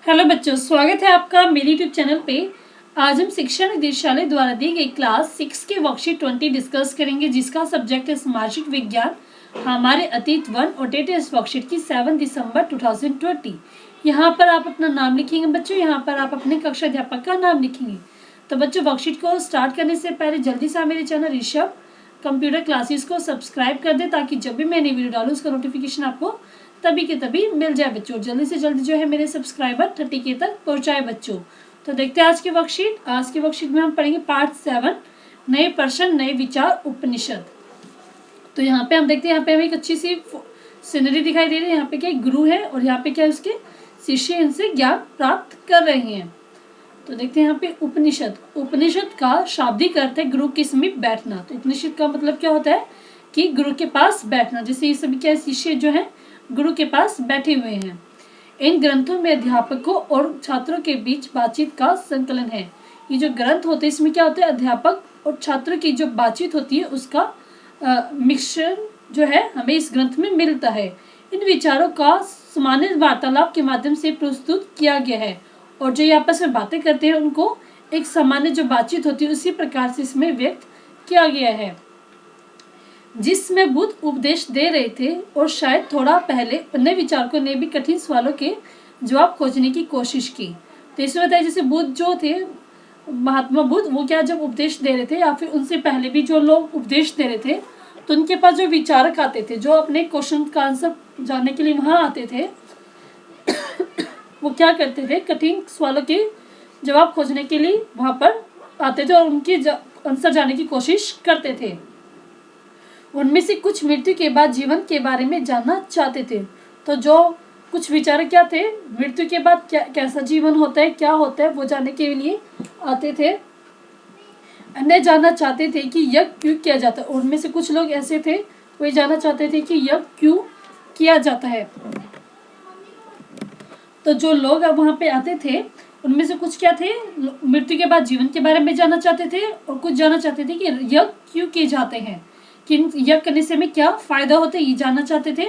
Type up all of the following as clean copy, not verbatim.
Hello बच्चों, स्वागत है आपका मेरे यूट्यूब चैनल पे। आज हम शिक्षा निदेशालय द्वारा दी गई क्लास 6 के वर्कशीट 20 डिस्कस करेंगे, जिसका सब्जेक्ट है सामाजिक विज्ञान हमारे अतीत 1 और डेट है इस वर्कशीट की 7 दिसंबर 2020। यहाँ पर आप अपना नाम लिखेंगे बच्चों, यहाँ पर आप अपने कक्षा अध्यापक का नाम लिखेंगे। तो बच्चों, वर्कशीट को स्टार्ट करने से पहले जल्दी से मेरे चैनल ऋषभ कंप्यूटर क्लासेस को सब्सक्राइब कर दे, ताकि जब भी मैं नई वीडियो डालूँ उसका नोटिफिकेशन आपको तभी के तभी मिल जाए बच्चों। जल्दी से जल्दी जो है मेरे सब्सक्राइबर 30K तक पहुंचाए बच्चों। तो देखते हैं आज की वर्कशीट। आज की वर्कशीट में हम पढ़ेंगे पार्ट 7, नए प्रश्न नए विचार उपनिषद। तो यहाँ पे हम देखते हैं, यहाँ पे हमें एक अच्छी सी सीनरी दिखाई दे रही है। यहाँ पे क्या गुरु है और यहाँ पे क्या उसके शिष्य इनसे ज्ञान प्राप्त कर रहे हैं। तो देखते हैं यहाँ पे उपनिषद। उपनिषद का शाब्दिक अर्थ है गुरु के समीप बैठना। तो उपनिषद का मतलब क्या होता है कि गुरु के पास बैठना। जैसे ये सभी क्या शिष्य जो है गुरु के पास बैठे हुए हैं। इन ग्रंथों में अध्यापकों और छात्रों के बीच बातचीत का संकलन है। ये जो ग्रंथ होते हैं इसमें क्या होता है, अध्यापक और छात्रों की जो बातचीत होती है उसका मिश्रण जो है हमें इस ग्रंथ में मिलता है। इन विचारों का सामान्य वार्तालाप के माध्यम से प्रस्तुत किया गया है, और जो ये आपस में बातें करते हैं उनको एक सामान्य जो बातचीत होती है उसी प्रकार से इसमें व्यक्त किया गया है। जिसमें बुद्ध उपदेश दे रहे थे और शायद थोड़ा पहले अन्य विचारकों ने भी कठिन सवालों के जवाब खोजने की कोशिश की। तो इसमें बताया जैसे बुद्ध जो थे, महात्मा बुद्ध, वो क्या जब उपदेश दे रहे थे या फिर उनसे पहले भी जो लोग उपदेश दे रहे थे, तो उनके पास जो विचारक आते थे जो अपने क्वेश्चन का आंसर जानने के लिए वहाँ आते थे, वो क्या करते थे, कठिन सवालों के जवाब खोजने के लिए वहाँ पर आते थे और उनके आंसर जानने की कोशिश करते थे। उनमें से कुछ मृत्यु के बाद जीवन के बारे में जानना चाहते थे। तो जो कुछ विचारक क्या थे, मृत्यु के बाद कैसा जीवन होता है, क्या होता है, वो जानने के लिए आते थे। अन्य जानना चाहते थे कि यज्ञ क्यों किया जाता है। उनमें से कुछ लोग ऐसे थे वो जानना चाहते थे कि यज्ञ क्यों किया जाता है। तो जो लोग अब वहाँ पे आते थे उनमें से कुछ क्या थे, मृत्यु के बाद जीवन के बारे में जानना चाहते थे, और कुछ जानना चाहते थे कि यज्ञ क्यों किए जाते हैं, कि यज्ञ करने से हमें क्या फायदा होता है, ये जानना चाहते थे।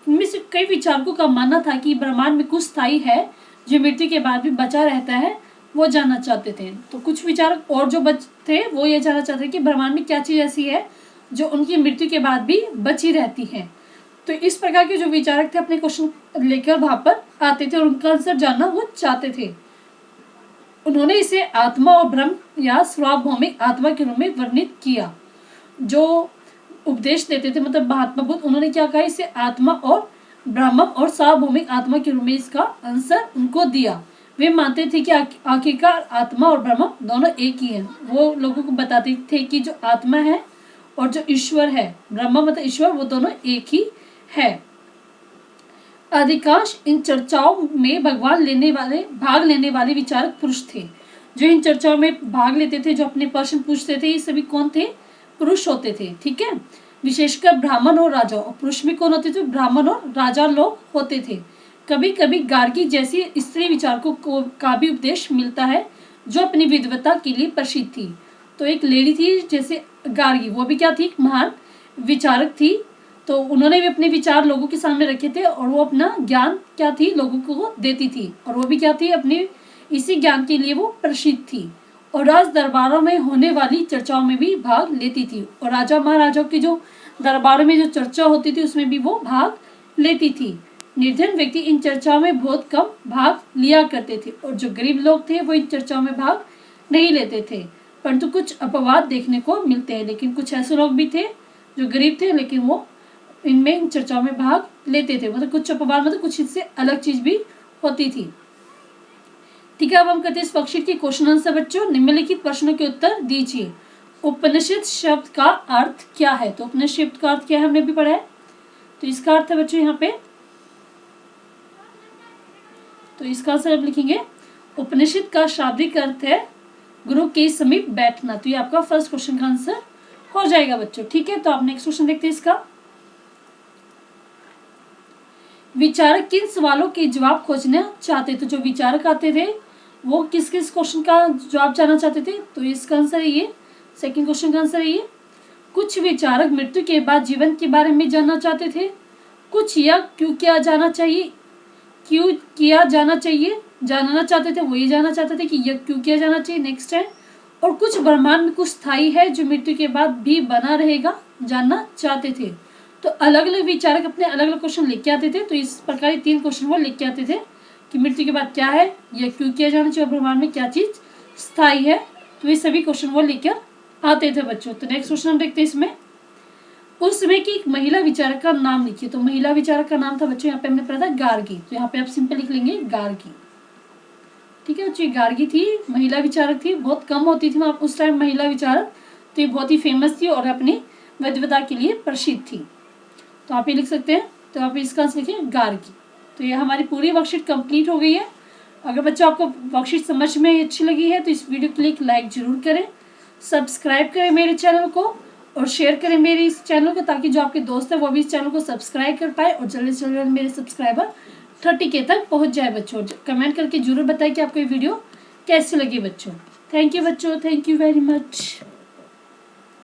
इनमें से कई विचारकों का मानना था कि ब्रह्मांड में कुछ स्थायी है जो मृत्यु के बाद भी बचा रहता है, वो जानना चाहते थे। तो कुछ विचारक और जो थे वो ये जानना चाहते थे कि ब्रह्मांड में क्या चीज़ ऐसी है जो उनकी मृत्यु के बाद भी बची रहती है। तो इस प्रकार के जो विचारक थे अपने क्वेश्चन लेकर वहां पर आते थे और उनका आंसर जानना वो चाहते थे। उन्होंने इसे आत्मा और ब्रह्म या स्वाभाविक आत्मा के रूप में वर्णित किया। जो उपदेश देते थे मतलब महात्मा बुद्ध, उन्होंने क्या कहा, इसे आत्मा और ब्रह्म और सार्वभौमिक आत्मा के रूप में इसका आंसर उनको दिया। वे मानते थे कि आखिरकार आत्मा और ब्रह्म दोनों एक ही हैं। वो लोगों को बताते थे कि जो आत्मा है और जो ईश्वर है, ब्रह्म मतलब ईश्वर, वो दोनों एक ही है। अधिकांश इन चर्चाओं में भाग लेने वाले विचारक पुरुष थे। जो इन चर्चाओं में भाग लेते थे, जो अपने प्रश्न पूछते थे, ये सभी कौन थे, पुरुष होते थे। ठीक है, विशेषकर ब्राह्मण और राजा। और पुरुष में कौन होते थे, ब्राह्मण और राजा लोग होते थे। कभी कभी गार्गी जैसी स्त्री विचारकों को का भी उपदेश मिलता है, जो अपनी विद्वता के लिए प्रसिद्ध थी। तो एक लेडी थी जैसे गार्गी, वो भी क्या थी, महान विचारक थी। तो उन्होंने भी अपने विचार लोगों के सामने रखे थे और वो अपना ज्ञान क्या थी लोगों को देती थी, और वो भी क्या थी, अपने इसी ज्ञान के लिए वो प्रसिद्ध थी। और राज दरबारों में होने वाली चर्चाओं में भी भाग लेती थी, और राजा महाराजाओं की जो दरबारों में जो चर्चा होती थी उसमें भी वो भाग लेती थी। निर्धन व्यक्ति इन चर्चाओं में बहुत कम भाग लिया करते थे, और जो गरीब लोग थे वो इन चर्चाओं में भाग नहीं लेते थे। परंतु कुछ अपवाद देखने को मिलते हैं। लेकिन कुछ ऐसे लोग भी थे जो गरीब थे लेकिन वो इनमें इन चर्चाओं में भाग लेते थे। मतलब कुछ अपवाद मतलब कुछ इससे अलग चीज भी होती थी। ठीक है, अब हम करते हैं इस वर्कशीट की क्वेश्चन आंसर। बच्चों, निम्नलिखित प्रश्नों के उत्तर दीजिए। उपनिषद शब्द का अर्थ क्या है। तो उपनिषद शब्द का अर्थ क्या है हमने भी पढ़ा है। तो इसका अर्थ है बच्चों यहाँ पे, तो इसका आंसर आप लिखेंगे, उपनिषद का शाब्दिक अर्थ है गुरु के समीप बैठना। तो ये आपका फर्स्ट क्वेश्चन का आंसर हो जाएगा बच्चों। ठीक है, तो आप नेक्स्ट क्वेश्चन देखते हैं इसका। विचारक किन सवालों के जवाब खोजना चाहते थे। जो विचारक आते थे वो किस किस क्वेश्चन का जवाब जानना चाहते थे। तो इसका आंसर है ये, सेकंड क्वेश्चन का आंसर है ये। कुछ विचारक मृत्यु के बाद जीवन के बारे में जानना चाहते थे। कुछ यज्ञ क्यों किया जाना चाहिए, क्यों किया जाना चाहिए, जानना चाहते थे, वो ये जानना चाहते थे कि यह क्यों किया जाना चाहिए। नेक्स्ट है, और कुछ ब्रह्मांड में कुछ स्थायी है जो मृत्यु के बाद भी बना रहेगा, जानना चाहते थे। तो अलग अलग विचारक अपने अलग अलग क्वेश्चन लिख के आते थे। तो इस प्रकार 3 क्वेश्चन वो लिख के आते थे कि मृत्यु के बाद क्या है, यह क्यों किया जाना चाहिए, और ब्रह्मांड में क्या चीज स्थायी है। तो ये सभी क्वेश्चन वो लेकर आते थे बच्चों। तो नेक्स्ट क्वेश्चन हम देखते हैं इसमें, उस समय की एक महिला विचारक का नाम लिखिए। तो महिला विचारक का नाम था बच्चों, यहाँ पे हमने पढ़ा था गार्गी। तो यहाँ पे आप सिंपल लिख लेंगे गार्गी। ठीक है बच्चों, गार्गी थी, महिला विचारक थी, बहुत कम होती थी वहाँ उस टाइम महिला विचारक। तो ये बहुत ही फेमस थी और अपनी विद्वता के लिए प्रसिद्ध थी। तो आप ये लिख सकते हैं। तो आप इसका आंसर लिखिए गार्गी। तो ये हमारी पूरी वर्कशीट कंप्लीट हो गई है। अगर बच्चों आपको वर्कशीट समझ में अच्छी लगी है तो इस वीडियो के लिए एक लाइक जरूर करें, सब्सक्राइब करें मेरे चैनल को और शेयर करें मेरे इस चैनल को, ताकि जो आपके दोस्त है वो भी इस चैनल को सब्सक्राइब कर पाए और जल्दी से जल्दी मेरे सब्सक्राइबर 30K तक पहुंच जाए बच्चों। कमेंट करके जरूर बताएं कि आपको ये वीडियो कैसी लगी बच्चों। थैंक यू बच्चों, थैंक यू वेरी मच।